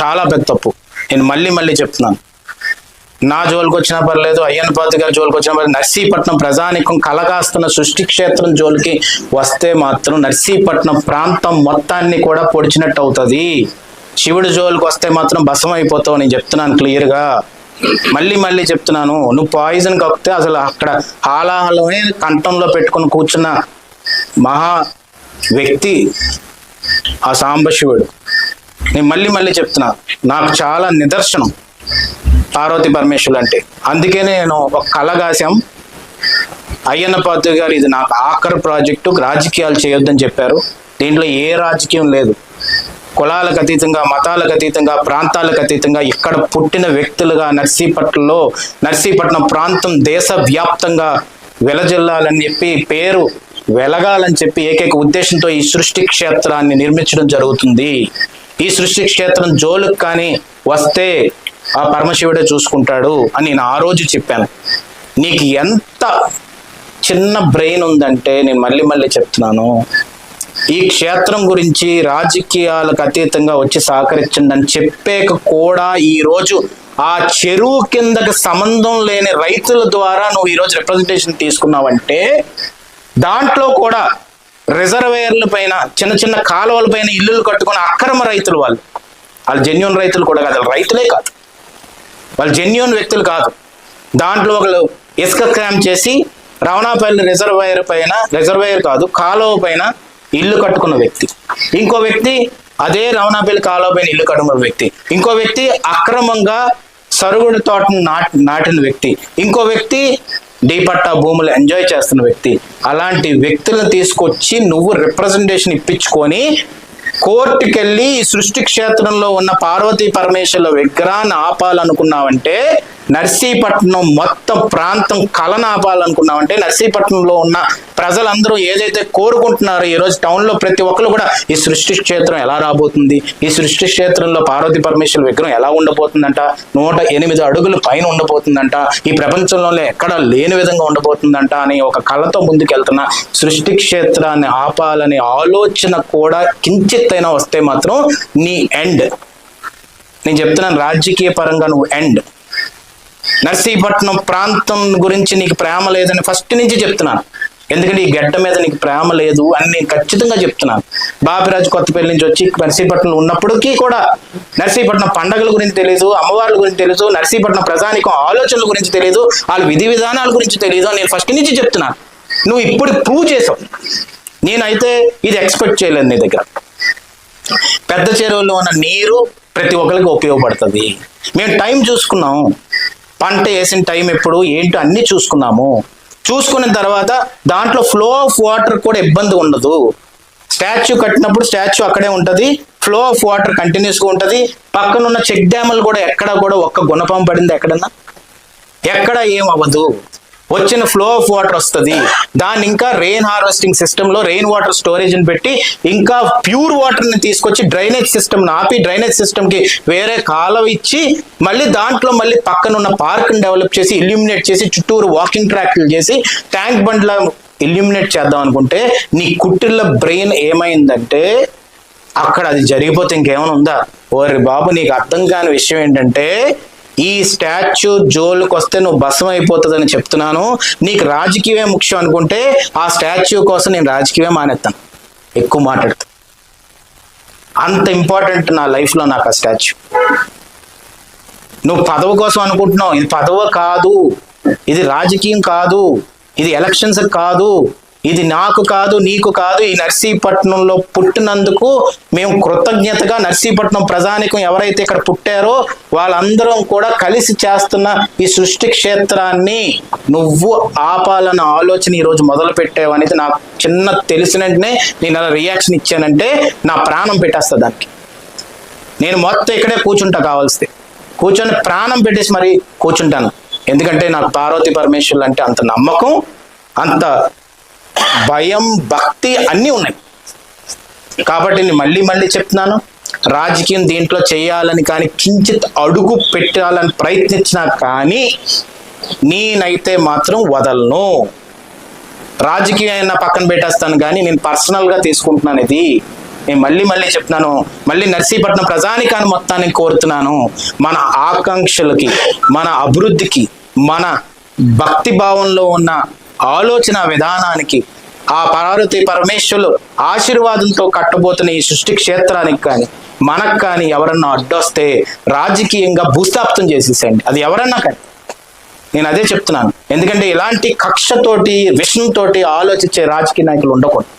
చాలా పెద్ద తప్పు. నేను మళ్ళీ చెప్తున్నాను. నా జోలికి వచ్చినా పర్లేదు, అయ్యన్న పాత్రి గారి జోలికి వచ్చినా పర్లేదు, నర్సీపట్నం ప్రజానికం కలగాస్తున్న సృష్టి క్షేత్రం జోలికి వస్తే మాత్రం నర్సీపట్నం ప్రాంతం మొత్తాన్ని కూడా పొడిచినట్టు అవుతుంది. శివుడి జోలికి వస్తే మాత్రం భస్మం అయిపోతావు. నేను చెప్తున్నాను క్లియర్గా, మళ్ళీ చెప్తున్నాను. నువ్వు పాయిజన్ కప్పితే అసలు అక్కడ హాలాహలమే కంఠంలో పెట్టుకుని కూర్చున్న మహా వ్యక్తి ఆ సాంబశివుడు. నేను మళ్ళీ చెప్తున్నా, నాకు చాలా నిదర్శనం పార్వతీ పరమేశ్వరులు అంటే. అందుకే నేను ఒక కలగాశాం, అయ్యన్న పాత్రి గారు ఇది నాకు ఆఖరి ప్రాజెక్టు, రాజకీయాలు చేయొద్దని చెప్పారు. దీంట్లో ఏ రాజకీయం లేదు. కులాలకు అతీతంగా, మతాలకు అతీతంగా, ప్రాంతాలకు అతీతంగా ఇక్కడ పుట్టిన వ్యక్తులుగా నర్సీపట్నం ప్రాంతం దేశవ్యాప్తంగా వెలజల్లాలని చెప్పి, పేరు వెలగాలని చెప్పి ఏకైక ఉద్దేశంతో ఈ సృష్టి క్షేత్రాన్ని నిర్మించడం జరుగుతుంది. ఈ సృష్టి క్షేత్రం జోలుకు కానీ వస్తే ఆ పరమశివుడే చూసుకుంటాడు అని నేను ఆ రోజు చెప్పాను. నీకు ఎంత చిన్న బ్రెయిన్ ఉందంటే, నేను మళ్ళీ చెప్తున్నాను, ఈ క్షేత్రం గురించి రాజకీయాలకు అతీతంగా వచ్చి సహకరించండి అని చెప్పాక కూడా ఈరోజు ఆ చెరువు కిందకి సంబంధం లేని రైతుల ద్వారా నువ్వు ఈరోజు రిప్రజెంటేషన్ తీసుకున్నావంటే, దాంట్లో కూడా రిజర్వేయర్ల పైన, చిన్న కాలువల పైన ఇల్లులు కట్టుకున్న అక్రమ రైతులు, వాళ్ళు జెన్యూన్ రైతులు కూడా కాదు, రైతులే కాదు, వాళ్ళు జెన్యూన్ వ్యక్తులు కాదు. దాంట్లో ఒకళ్ళు ఇసుక క్రామ్ చేసి రవణాపల్లి రిజర్వేయర్ కాదు, కాలువ పైన ఇల్లు కట్టుకున్న వ్యక్తి. ఇంకో వ్యక్తి అదే రవణాపల్లి కాలువ పైన ఇల్లు కట్టుకున్న వ్యక్తి. ఇంకో వ్యక్తి అక్రమంగా సరుగుడు తోటను నాటిన వ్యక్తి. ఇంకో వ్యక్తి డీపట్టా భూములు ఎంజాయ్ చేస్తున్న వ్యక్తి. అలాంటి వ్యక్తులను తీసుకొచ్చి నువ్వు రిప్రజెంటేషన్ ఇప్పించుకొని కోర్టుకెళ్ళి ఈ సృష్టి క్షేత్రంలో ఉన్న పార్వతీ పరమేశ్వరుల విగ్రహాన్ని ఆపాలనుకున్నావంటే, నర్సీపట్నం మొత్తం ప్రాంతం కళను ఆపాలనుకున్నావంటే, నర్సీపట్నంలో ఉన్న ప్రజలందరూ ఏదైతే కోరుకుంటున్నారో, ఈరోజు టౌన్లో ప్రతి ఒక్కరు కూడా ఈ సృష్టి క్షేత్రం ఎలా రాబోతుంది, ఈ సృష్టి క్షేత్రంలో పార్వతీ పరమేశ్వరుల విగ్రహం ఎలా ఉండబోతుందంట, 108 అడుగులు పైన ఉండబోతుందంట, ఈ ప్రపంచంలో ఎక్కడా లేని విధంగా ఉండబోతుందంట అని ఒక కళతో ముందుకెళ్తున్న సృష్టి క్షేత్రాన్ని ఆపాలనే ఆలోచన కూడా కించిత్తైనా వస్తే మాత్రం నీ ఎండ్. నేను చెప్తున్నాను, రాజకీయ పరంగా నువ్వు ఎండ్. నర్సీపట్నం ప్రాంతం గురించి నీకు ప్రేమ లేదని ఫస్ట్ నుంచి చెప్తున్నాను. ఎందుకంటే ఈ గడ్డ మీద నీకు ప్రేమ లేదు అని నేను ఖచ్చితంగా చెప్తున్నాను. బాపిరాజు కొత్తపల్లి నుంచి వచ్చి నర్సీపట్నంలో ఉన్నప్పటికీ కూడా నర్సీపట్నం పండగల గురించి తెలియదు, అమ్మవార్ల గురించి తెలియదు, నర్సీపట్నం ప్రజానికం ఆలోచనల గురించి తెలియదు, వాళ్ళ విధి విధానాల గురించి తెలియదు అని నేను ఫస్ట్ నుంచి చెప్తున్నాను. నువ్వు ఇప్పుడు ప్రూవ్ చేసావు. నేనైతే ఇది ఎక్స్పెక్ట్ చేయలేదు నీ దగ్గర. పెద్ద చెరువులో ఉన్న నీరు ప్రతి ఒక్కరికి ఉపయోగపడుతుంది. మేము టైం చూసుకున్నాం, పంట వేసిన టైం ఎప్పుడు ఏంటో అన్ని చూసుకున్నాము. చూసుకున్న తర్వాత దాంట్లో ఫ్లో ఆఫ్ వాటర్ కూడా ఇబ్బంది ఉండదు. స్టాచ్యూ కట్టినప్పుడు స్టాచ్యూ అక్కడే ఉంటుంది, ఫ్లో ఆఫ్ వాటర్ కంటిన్యూస్గా ఉంటుంది. పక్కన ఉన్న చెక్ డ్యాములు కూడా ఎక్కడ కూడా ఒక్క గుణపం పడింది ఎక్కడన్నా, ఎక్కడ ఏం అవ్వదు. వచ్చిన ఫ్లో ఆఫ్ వాటర్ వస్తుంది. దాన్ని ఇంకా రెయిన్ హార్వెస్టింగ్ సిస్టంలో రెయిన్ వాటర్ స్టోరేజ్ని పెట్టి ఇంకా ప్యూర్ వాటర్ని తీసుకొచ్చి డ్రైనేజ్ సిస్టమ్ ఆపి డ్రైనేజ్ సిస్టమ్కి వేరే కాలువ ఇచ్చి మళ్ళీ దాంట్లో మళ్ళీ పక్కన ఉన్న పార్క్ని డెవలప్ చేసి ఇల్యూమినేట్ చేసి చుట్టూరు వాకింగ్ ట్రాక్లు చేసి ట్యాంక్ బండ్ల ఇల్యూమినేట్ చేద్దాం అనుకుంటే నీ కుట్టిళ్ళ బ్రెయిన్ ఏమైందంటే అక్కడ అది జరిగిపోతే ఇంకేమైనా ఉందా? ఓరి బాబు, నీకు అర్థం కాని విషయం ఏంటంటే ఈ స్టాచ్యూ జోలుకి వస్తే నువ్వు భస్మం అయిపోతుందని చెప్తున్నాను. నీకు రాజకీయమే ముఖ్యం అనుకుంటే ఆ స్టాచ్యూ కోసం నేను రాజకీయమే మానేస్తాను, ఎక్కువ మాట్లాడతాను. అంత ఇంపార్టెంట్ నా లైఫ్లో నాకు ఆ స్టాచ్యూ. నువ్వు పదవి కోసం అనుకుంటున్నావు, ఇది పదవి కాదు, ఇది రాజకీయం కాదు, ఇది ఎలక్షన్స్ కాదు, ఇది నాకు కాదు, నీకు కాదు. ఈ నర్సీపట్నంలో పుట్టినందుకు మేము కృతజ్ఞతగా నర్సీపట్నం ప్రజానికం ఎవరైతే ఇక్కడ పుట్టారో వాళ్ళందరం కూడా కలిసి చేస్తున్న ఈ సృష్టి క్షేత్రాన్ని నువ్వు ఆపాలన్న ఆలోచన ఈరోజు మొదలు పెట్టావు అనేది నాకు చిన్న తెలిసిన వెంటనే నేను అలా రియాక్షన్ ఇచ్చానంటే నా ప్రాణం పెట్టేస్తా దానికి. నేను మొత్తం ఇక్కడే కూర్చుంటా, కావాల్సి కూర్చొని ప్రాణం పెట్టేసి మరి కూర్చుంటాను. ఎందుకంటే నాకు పార్వతీ పరమేశ్వరులు అంటే అంత నమ్మకం, అంత భయం, భక్తి అన్నీ ఉన్నాయి. కాబట్టి నేను మళ్ళీ చెప్తున్నాను, రాజకీయం దీంట్లో చేయాలని కానీ కించిత్ అడుగు పెట్టాలని ప్రయత్నించినా కానీ నేనైతే మాత్రం వదలను. రాజకీయం అయినా పక్కన పెట్టేస్తాను కానీ నేను పర్సనల్గా తీసుకుంటున్నాను. ఇది నేను మళ్ళీ మళ్ళీ చెప్తున్నాను, మళ్ళీ నర్సీపట్నం ప్రజానికాన్ని మొత్తాన్ని కోరుతున్నాను, మన ఆకాంక్షలకి, మన అభివృద్ధికి, మన భక్తి భావంలో ఉన్న ఆలోచన విధానానికి, ఆ పార్వతీ పరమేశ్వరులు ఆశీర్వాదంతో కట్టబోతున్న ఈ సృష్టి క్షేత్రానికి కానీ మనకు కానీ ఎవరన్నా అడ్డొస్తే రాజకీయంగా భూస్థాపితం చేసేసేయండి, అది ఎవరన్నా కానీ. నేను అదే చెప్తున్నాను, ఎందుకంటే ఇలాంటి కక్షతోటి విషంతోటి ఆలోచించే రాజకీయ నాయకులు ఉండకూడదు.